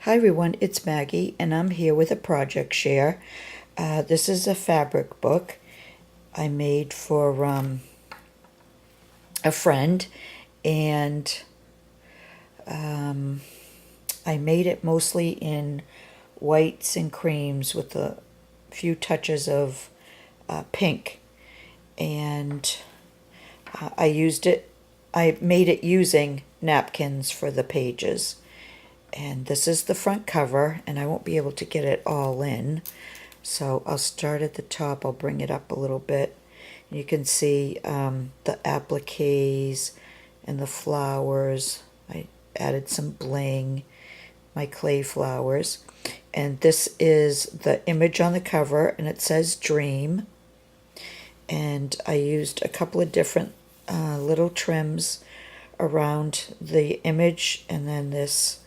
Hi everyone, it's Maggie and I'm here with a project share. This is a fabric book I made for a friend, and I made it mostly in whites and creams with a few touches of pink, and I made it using napkins for the pages. And this is the front cover, and I won't be able to get it all in. So I'll start at the top. I'll bring it up a little bit. You can see the appliques and the flowers. I added some bling, my clay flowers. And this is the image on the cover, and it says Dream. And I used a couple of different little trims around the image, and then this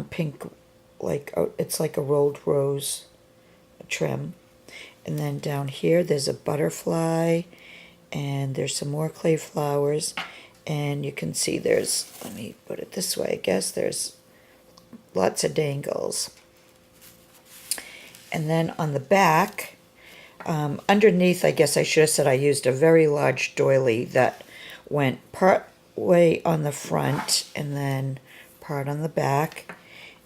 pink, it's like a rolled rose trim. And then down here there's a butterfly, and there's some more clay flowers, and you can see there's, let me put it this way, I guess there's lots of dangles. And then on the back, underneath, I guess I should have said I used a very large doily that went part way on the front and then part on the back.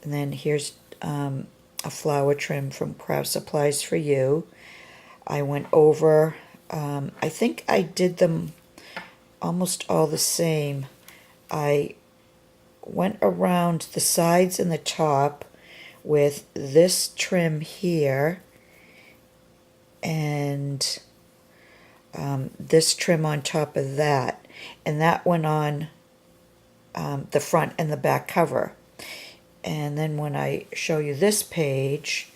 And then here's a flower trim from Craft Supplies for You. I went over, I think I did them almost all the same. I went around the sides and the top with this trim here, and this trim on top of that, and that went on the front and the back cover. And then when I show you this page,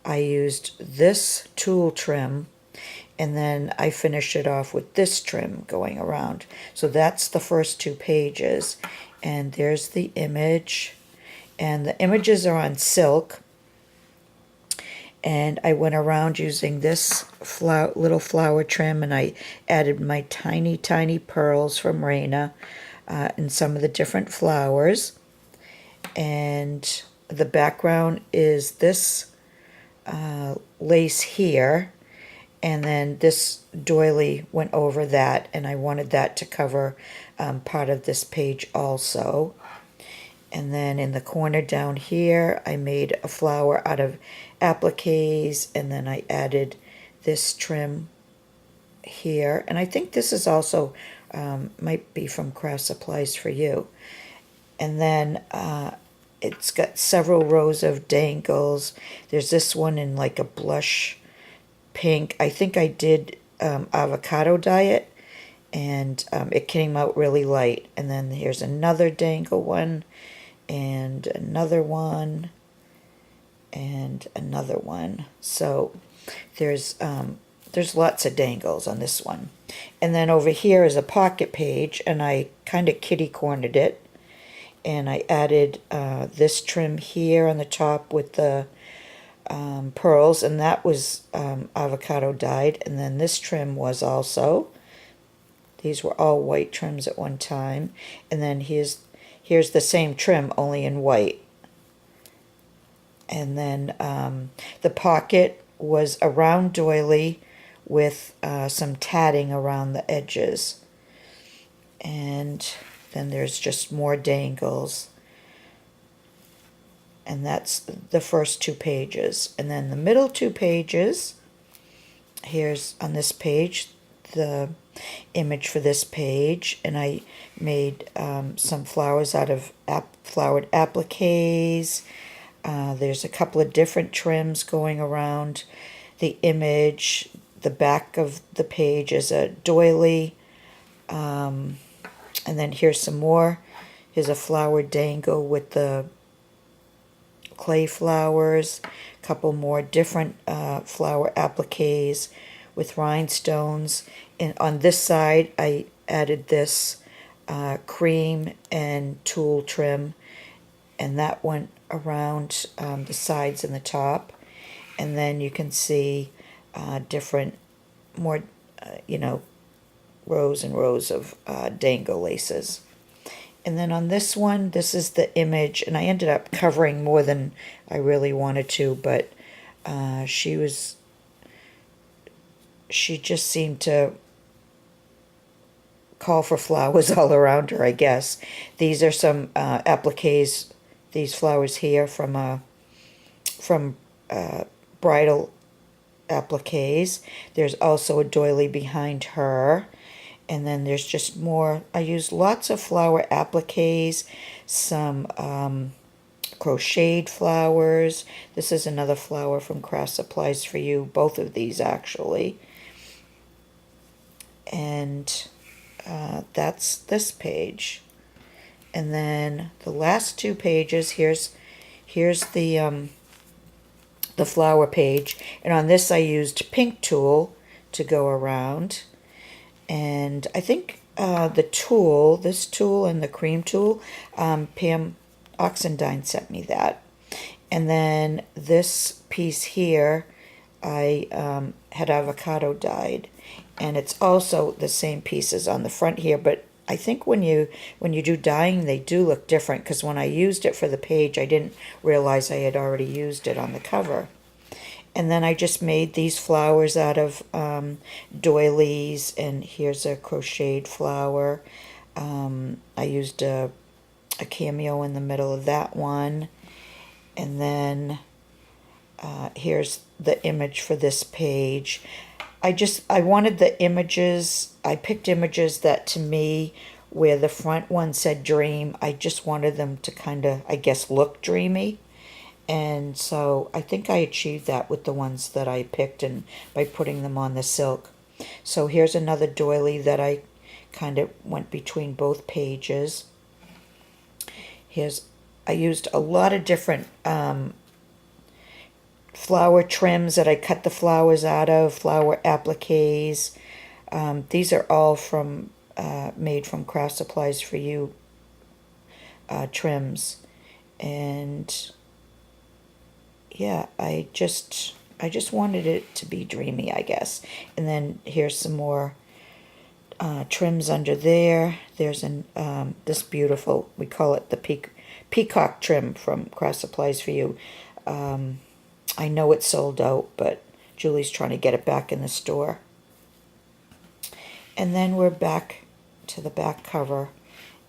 I used this tulle trim, and then I finished it off with this trim going around. So that's the first two pages, and there's the image, and the images are on silk. And I went around using this little flower trim, and I added my tiny, tiny pearls from Raina in some of the different flowers. And the background is this lace here, and then this doily went over that, and I wanted that to cover part of this page also. And then in the corner down here, I made a flower out of appliques, and then I added this trim here. And I think this is also, might be from Craft Supplies for You. And then it's got several rows of dangles. There's this one in like a blush pink. I think I did avocado dye it, and it came out really light. And then here's another dangle one, and another one, and another one. So there's lots of dangles on this one. And then over here is a pocket page, and I kind of kitty cornered it, and I added this trim here on the top with the pearls, and that was avocado dyed. And then this trim was also, these were all white trims at one time. And then here's the same trim, only in white. And then the pocket was a round doily with some tatting around the edges. And then there's just more dangles. And that's the first two pages. And then the middle two pages, here's on this page, the image for this page, and I made some flowers out of flowered appliques. There's a couple of different trims going around the image. The back of the page is a doily, and then here's some more. Here's a flower dangle with the clay flowers, a couple more different flower appliques with rhinestones. And on this side, I added this cream and tulle trim, and that went around the sides and the top. And then you can see different, more, rows and rows of dangle laces. And then on this one, this is the image, and I ended up covering more than I really wanted to, but she just seemed to call for flowers all around her, I guess. These are some appliques, these flowers here from bridal appliques. There's also a doily behind her. And then there's just more. I used lots of flower appliques, some crocheted flowers. This is another flower from Craft Supplies for You, both of these actually. And that's this page. And then the last two pages, here's the flower page. And on this I used pink tulle to go around. And I think this tool and the cream tool, Pam Oxendine sent me that. And then this piece here, I had avocado dyed. And it's also the same pieces on the front here, but I think when you do dyeing, they do look different, because when I used it for the page, I didn't realize I had already used it on the cover. And then I just made these flowers out of doilies, and here's a crocheted flower. I used a cameo in the middle of that one. And then here's the image for this page. I wanted the images, I picked images that to me, where the front one said dream, I just wanted them to kind of, I guess, look dreamy. And so I think I achieved that with the ones that I picked and by putting them on the silk. So here's another doily that I kind of went between both pages. I used a lot of different flower trims that I cut the flowers out of, flower appliques. These are all made from Craft Supplies for You trims. And yeah, I just wanted it to be dreamy, I guess. And then here's some more trims under there. There's this beautiful, we call it the peacock trim from Craft Supplies for You. I know it's sold out, but Julie's trying to get it back in the store. And then we're back to the back cover,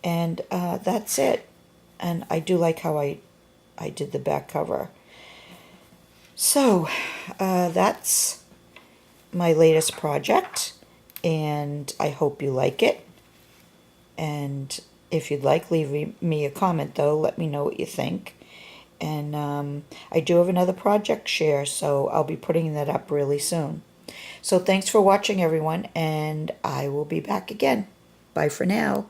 and that's it. And I do like how I did the back cover. So that's my latest project, and I hope you like it. And if you'd like, leave me a comment, though. Let me know what you think. And I do have another project share, so I'll be putting that up really soon. So thanks for watching, everyone, and I will be back again. Bye for now.